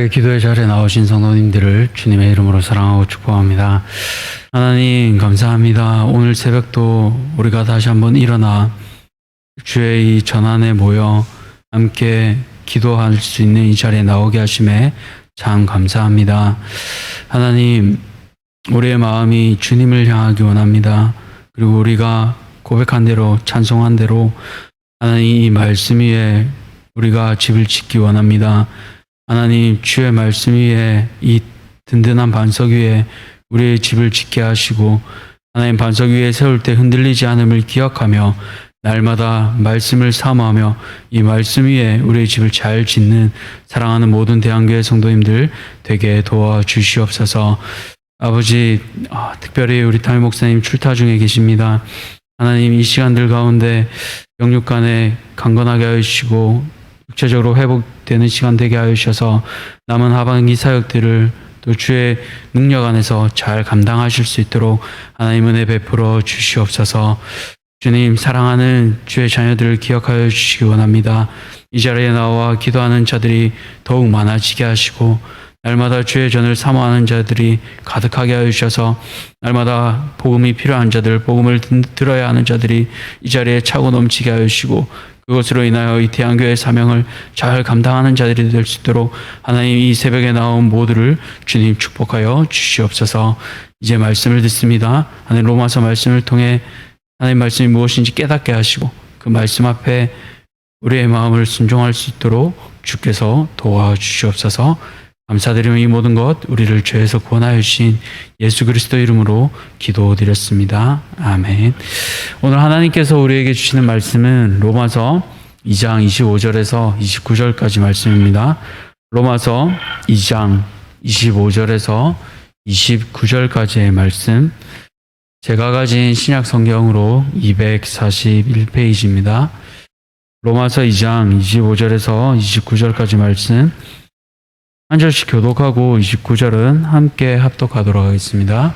기도의 자리에 나오신 성도님들을 주님의 이름으로 사랑하고 축복합니다. 하나님 감사합니다. 오늘 새벽도 우리가 다시 한번 일어나 주의 이 전안에 모여 함께 기도할 수 있는 이 자리에 나오게 하심에 참 감사합니다. 하나님, 우리의 마음이 주님을 향하기 원합니다. 그리고 우리가 고백한 대로, 찬송한 대로 하나님 이 말씀 위에 우리가 집을 짓기 원합니다. 하나님, 주의 말씀 위에 이 든든한 반석 위에 우리의 집을 짓게 하시고, 하나님 반석 위에 세울 때 흔들리지 않음을 기억하며 날마다 말씀을 사모하며 이 말씀 위에 우리의 집을 잘 짓는 사랑하는 모든 대한교회 성도님들 되게 도와주시옵소서. 아버지, 특별히 우리 담임 목사님 출타 중에 계십니다. 하나님, 이 시간들 가운데 영육 간에 강건하게 하시고 육체적으로 회복되는 시간 되게 하여 주셔서 남은 하반기 사역들을 또 주의 능력 안에서 잘 감당하실 수 있도록 하나님 은혜 베풀어 주시옵소서. 주님, 사랑하는 주의 자녀들을 기억하여 주시기 원합니다. 이 자리에 나와 기도하는 자들이 더욱 많아지게 하시고 날마다 주의 전을 사모하는 자들이 가득하게 하여 주셔서 날마다 복음이 필요한 자들, 복음을 들어야 하는 자들이 이 자리에 차고 넘치게 하여 주시고 그것으로 인하여 이 대한교회의 사명을 잘 감당하는 자들이 될 수 있도록 하나님 이 새벽에 나온 모두를 주님 축복하여 주시옵소서. 이제 말씀을 듣습니다. 하나님 로마서 말씀을 통해 하나님 말씀이 무엇인지 깨닫게 하시고 그 말씀 앞에 우리의 마음을 순종할 수 있도록 주께서 도와주시옵소서. 감사드리며 이 모든 것 우리를 죄에서 구원하여 주신 예수 그리스도 이름으로 기도드렸습니다. 아멘. 오늘 하나님께서 우리에게 주시는 말씀은 로마서 2장 25절에서 29절까지 말씀입니다. 로마서 2장 25절에서 29절까지의 말씀, 제가 가진 신약 성경으로 241페이지입니다. 로마서 2장 25절에서 29절까지 말씀 한 절씩 교독하고 29절은 함께 합독하도록 하겠습니다.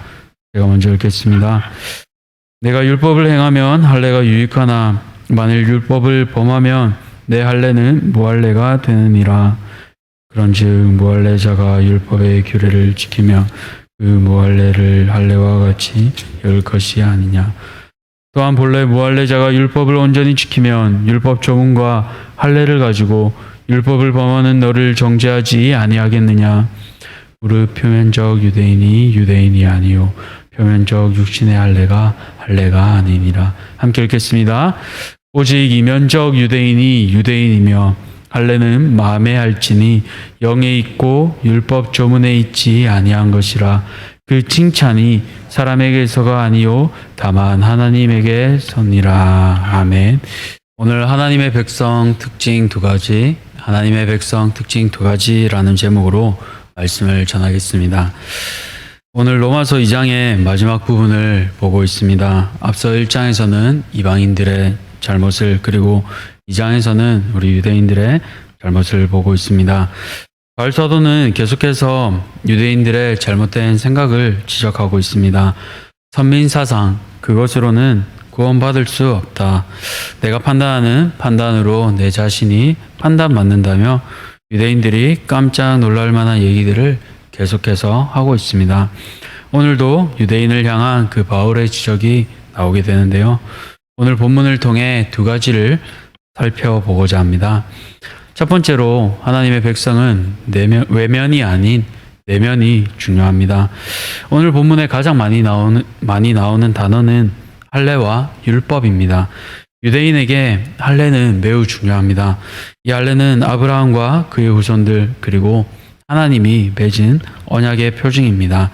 제가 먼저 읽겠습니다. 내가 율법을 행하면 할례가 유익하나 만일 율법을 범하면 내 할례는 무할례가 되느니라. 그런즉 무할례자가 율법의 규례를 지키며 그 무할례를 할례와 같이 열 것이 아니냐. 또한 본래 무할례자가 율법을 온전히 지키면 율법 조문과 할례를 가지고 율법을 범하는 너를 정죄하지 아니하겠느냐. 무릇 표면적 유대인이 유대인이 아니요 표면적 육신의 할례가 할례가 아니니라. 함께 읽겠습니다. 오직 이면적 유대인이 유대인이며 할례는 마음에 할지니 영에 있고 율법 조문에 있지 아니한 것이라. 그 칭찬이 사람에게서가 아니요 다만 하나님에게서니라. 아멘. 오늘 하나님의 백성 특징 두 가지, 하나님의 백성 특징 두 가지라는 제목으로 말씀을 전하겠습니다. 오늘 로마서 2장의 마지막 부분을 보고 있습니다. 앞서 1장에서는 이방인들의 잘못을, 그리고 2장에서는 우리 유대인들의 잘못을 보고 있습니다. 바울 사도는 계속해서 유대인들의 잘못된 생각을 지적하고 있습니다. 선민사상, 그것으로는 구원받을 수 없다. 내가 판단하는 판단으로 내 자신이 판단받는다며 유대인들이 깜짝 놀랄 만한 얘기들을 계속해서 하고 있습니다. 오늘도 유대인을 향한 그 바울의 지적이 나오게 되는데요. 오늘 본문을 통해 두 가지를 살펴보고자 합니다. 첫 번째로 하나님의 백성은 외면이 아닌 내면이 중요합니다. 오늘 본문에 가장 많이 나오는 단어는 할례와 율법입니다. 유대인에게 할례는 매우 중요합니다. 이 할례는 아브라함과 그의 후손들 그리고 하나님이 맺은 언약의 표징입니다.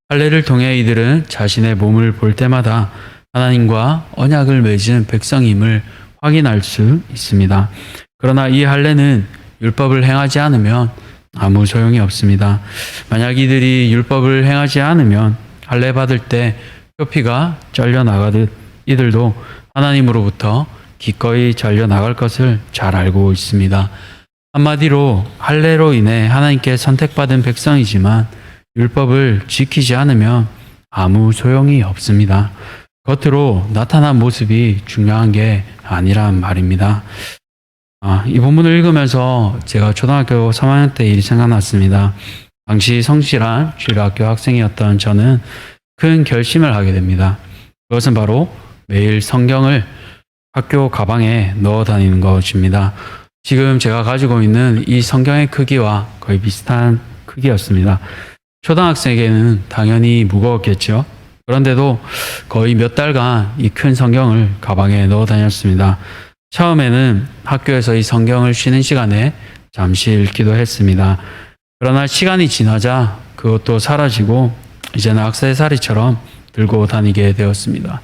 할례를 통해 이들은 자신의 몸을 볼 때마다 하나님과 언약을 맺은 백성임을 확인할 수 있습니다. 그러나 이 할례는 율법을 행하지 않으면 아무 소용이 없습니다. 만약 이들이 율법을 행하지 않으면 할례 받을 때 표피가 잘려나가듯 이들도 하나님으로부터 기꺼이 잘려나갈 것을 잘 알고 있습니다. 한마디로 할례로 인해 하나님께 선택받은 백성이지만 율법을 지키지 않으면 아무 소용이 없습니다. 겉으로 나타난 모습이 중요한 게 아니란 말입니다. 이 본문을 읽으면서 제가 초등학교 3학년 때 일이 생각났습니다. 당시 성실한 주일학교 학생이었던 저는 큰 결심을 하게 됩니다. 그것은 바로 매일 성경을 학교 가방에 넣어 다니는 것입니다. 지금 제가 가지고 있는 이 성경의 크기와 거의 비슷한 크기였습니다. 초등학생에게는 당연히 무거웠겠죠. 그런데도 거의 몇 달간 이 큰 성경을 가방에 넣어 다녔습니다. 처음에는 학교에서 이 성경을 쉬는 시간에 잠시 읽기도 했습니다. 그러나 시간이 지나자 그것도 사라지고 이제는 액세서리처럼 들고 다니게 되었습니다.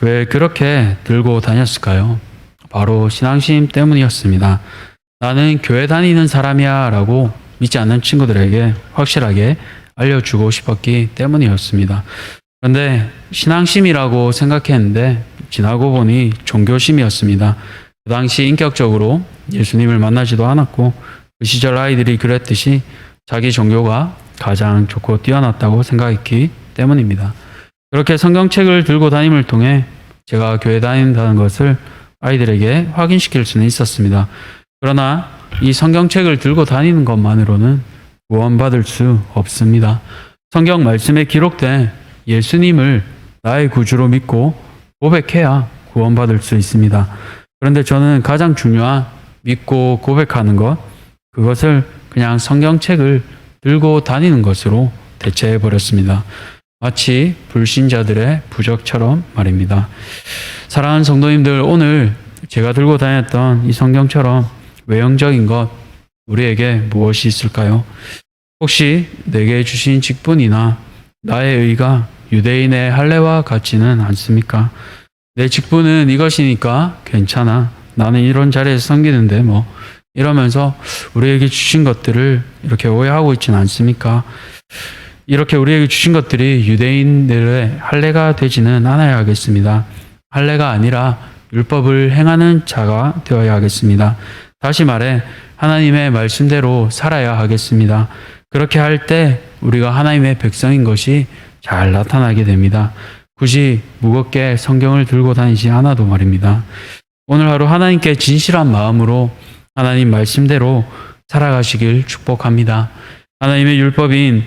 왜 그렇게 들고 다녔을까요? 바로 신앙심 때문이었습니다. 나는 교회 다니는 사람이야 라고 믿지 않는 친구들에게 확실하게 알려주고 싶었기 때문이었습니다. 그런데 신앙심이라고 생각했는데 지나고 보니 종교심이었습니다. 그 당시 인격적으로 예수님을 만나지도 않았고 그 시절 아이들이 그랬듯이 자기 종교가 가장 좋고 뛰어났다고 생각했기 때문입니다. 그렇게 성경책을 들고 다님을 통해 제가 교회 다닌다는 것을 아이들에게 확인시킬 수는 있었습니다. 그러나 이 성경책을 들고 다니는 것만으로는 구원받을 수 없습니다. 성경 말씀에 기록된 예수님을 나의 구주로 믿고 고백해야 구원받을 수 있습니다. 그런데 저는 가장 중요한 믿고 고백하는 것, 그것을 그냥 성경책을 들고 다니는 것으로 대체해버렸습니다. 마치 불신자들의 부적처럼 말입니다. 사랑하는 성도님들, 오늘 제가 들고 다녔던 이 성경처럼 외형적인 것, 우리에게 무엇이 있을까요? 혹시 내게 주신 직분이나 나의 의가 유대인의 할례와 같지는 않습니까? 내 직분은 이것이니까 괜찮아. 나는 이런 자리에서 섬기는데 이러면서 우리에게 주신 것들을 이렇게 오해하고 있지는 않습니까? 이렇게 우리에게 주신 것들이 유대인들의 할례가 되지는 않아야 하겠습니다. 할례가 아니라 율법을 행하는 자가 되어야 하겠습니다. 다시 말해 하나님의 말씀대로 살아야 하겠습니다. 그렇게 할 때 우리가 하나님의 백성인 것이 잘 나타나게 됩니다. 굳이 무겁게 성경을 들고 다니지 않아도 말입니다. 오늘 하루 하나님께 진실한 마음으로 하나님 말씀대로 살아가시길 축복합니다. 하나님의 율법인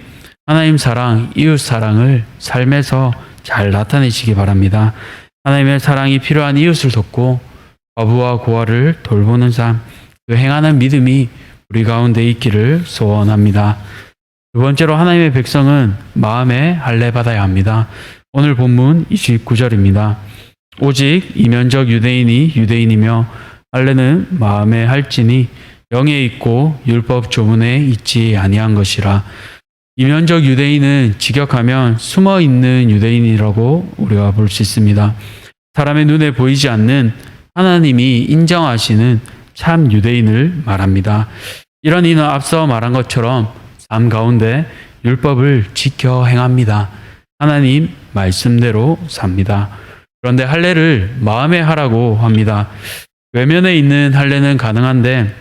하나님 사랑, 이웃 사랑을 삶에서 잘 나타내시기 바랍니다. 하나님의 사랑이 필요한 이웃을 돕고 과부와 고아를 돌보는 삶, 그 행하는 믿음이 우리 가운데 있기를 소원합니다. 두 번째로 하나님의 백성은 마음에 할례 받아야 합니다. 오늘 본문 29절입니다. 오직 이면적 유대인이 유대인이며 할례는 마음에 할지니 영에 있고 율법 조문에 있지 아니한 것이라. 이면적 유대인은 직역하면 숨어 있는 유대인이라고 우리가 볼 수 있습니다. 사람의 눈에 보이지 않는 하나님이 인정하시는 참 유대인을 말합니다. 이런 이는 앞서 말한 것처럼 삶 가운데 율법을 지켜 행합니다. 하나님 말씀대로 삽니다. 그런데 할례를 마음에 하라고 합니다. 외면에 있는 할례는 가능한데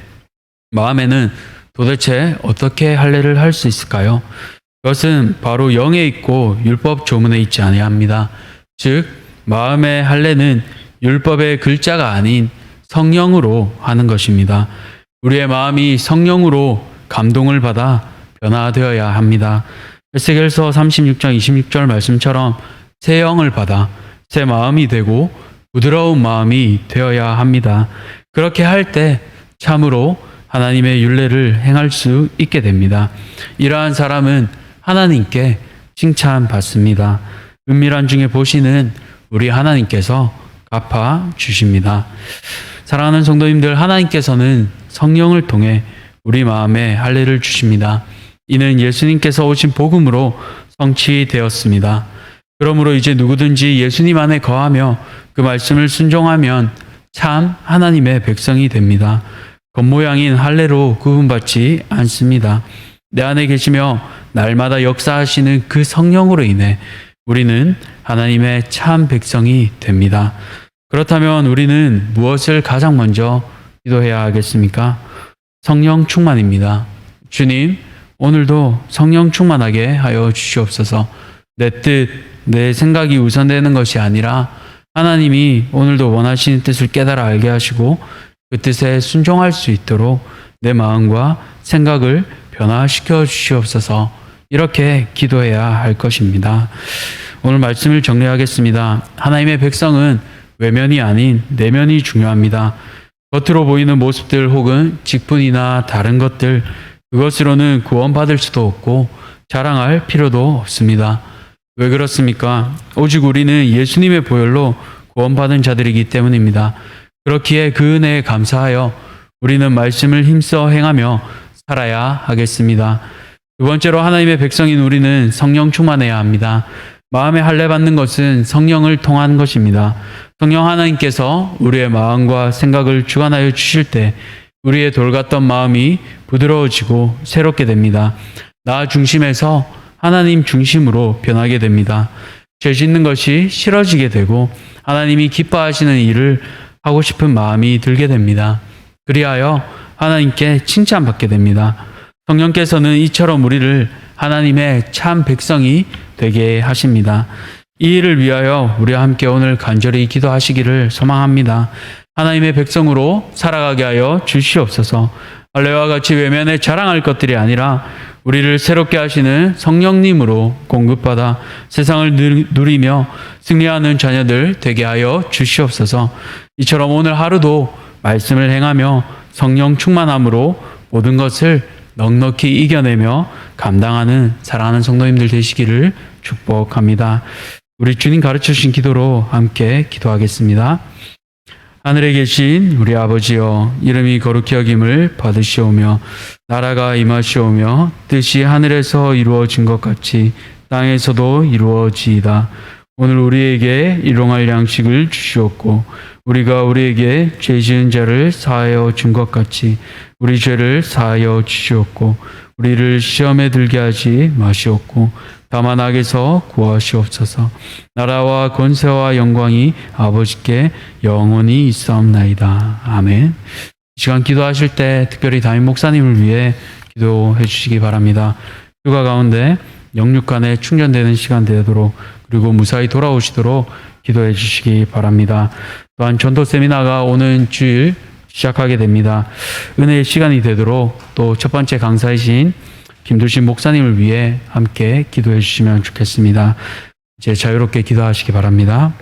마음에는 도대체 어떻게 할례를 할 수 있을까요? 그것은 바로 영에 있고 율법 조문에 있지 아니합니다. 즉 마음의 할례는 율법의 글자가 아닌 성령으로 하는 것입니다. 우리의 마음이 성령으로 감동을 받아 변화되어야 합니다. 에스겔서 36장 26절 말씀처럼 새 영을 받아 새 마음이 되고 부드러운 마음이 되어야 합니다. 그렇게 할 때 참으로 하나님의 율례를 행할 수 있게 됩니다. 이러한 사람은 하나님께 칭찬받습니다. 은밀한 중에 보시는 우리 하나님께서 갚아 주십니다. 사랑하는 성도님들, 하나님께서는 성령을 통해 우리 마음에 할례를 주십니다. 이는 예수님께서 오신 복음으로 성취되었습니다. 그러므로 이제 누구든지 예수님 안에 거하며 그 말씀을 순종하면 참 하나님의 백성이 됩니다. 겉모양인 할례로 구분받지 않습니다. 내 안에 계시며 날마다 역사하시는 그 성령으로 인해 우리는 하나님의 참 백성이 됩니다. 그렇다면 우리는 무엇을 가장 먼저 기도해야 하겠습니까? 성령 충만입니다. 주님, 오늘도 성령 충만하게 하여 주시옵소서. 내 뜻, 내 생각이 우선되는 것이 아니라 하나님이 오늘도 원하시는 뜻을 깨달아 알게 하시고 그 뜻에 순종할 수 있도록 내 마음과 생각을 변화시켜 주시옵소서. 이렇게 기도해야 할 것입니다. 오늘 말씀을 정리하겠습니다. 하나님의 백성은 외면이 아닌 내면이 중요합니다. 겉으로 보이는 모습들 혹은 직분이나 다른 것들, 그것으로는 구원받을 수도 없고 자랑할 필요도 없습니다. 왜 그렇습니까? 오직 우리는 예수님의 보혈로 구원받은 자들이기 때문입니다. 그렇기에 그 은혜에 감사하여 우리는 말씀을 힘써 행하며 살아야 하겠습니다. 두 번째로 하나님의 백성인 우리는 성령 충만해야 합니다. 마음에 할례 받는 것은 성령을 통한 것입니다. 성령 하나님께서 우리의 마음과 생각을 주관하여 주실 때 우리의 돌같던 마음이 부드러워지고 새롭게 됩니다. 나 중심에서 하나님 중심으로 변하게 됩니다. 죄 짓는 것이 싫어지게 되고 하나님이 기뻐하시는 일을 하고 싶은 마음이 들게 됩니다. 그리하여 하나님께 칭찬받게 됩니다. 성령께서는 이처럼 우리를 하나님의 참 백성이 되게 하십니다. 이 일을 위하여 우리와 함께 오늘 간절히 기도하시기를 소망합니다. 하나님의 백성으로 살아가게 하여 주시옵소서. 할례와 같이 외면에 자랑할 것들이 아니라 우리를 새롭게 하시는 성령님으로 공급받아 세상을 누리며 승리하는 자녀들 되게 하여 주시옵소서. 이처럼 오늘 하루도 말씀을 행하며 성령 충만함으로 모든 것을 넉넉히 이겨내며 감당하는 사랑하는 성도님들 되시기를 축복합니다. 우리 주님 가르쳐 주신 기도로 함께 기도하겠습니다. 하늘에 계신 우리 아버지여, 이름이 거룩히 여김을 받으시오며 나라가 임하시오며 뜻이 하늘에서 이루어진 것 같이 땅에서도 이루어지이다. 오늘 우리에게 일용할 양식을 주시옵고 우리가 우리에게 죄 지은 자를 사하여 준 것 같이 우리 죄를 사하여 주시옵고 우리를 시험에 들게 하지 마시옵고 다만 악에서 구하시옵소서. 나라와 권세와 영광이 아버지께 영원히 있사옵나이다. 아멘. 이 시간 기도하실 때 특별히 담임 목사님을 위해 기도해 주시기 바랍니다. 휴가 가운데 영육간에 충전되는 시간 되도록 그리고 무사히 돌아오시도록 기도해 주시기 바랍니다. 또한 전도 세미나가 오는 주일 시작하게 됩니다. 은혜의 시간이 되도록 또 첫 번째 강사이신 김두신 목사님을 위해 함께 기도해 주시면 좋겠습니다. 이제 자유롭게 기도하시기 바랍니다.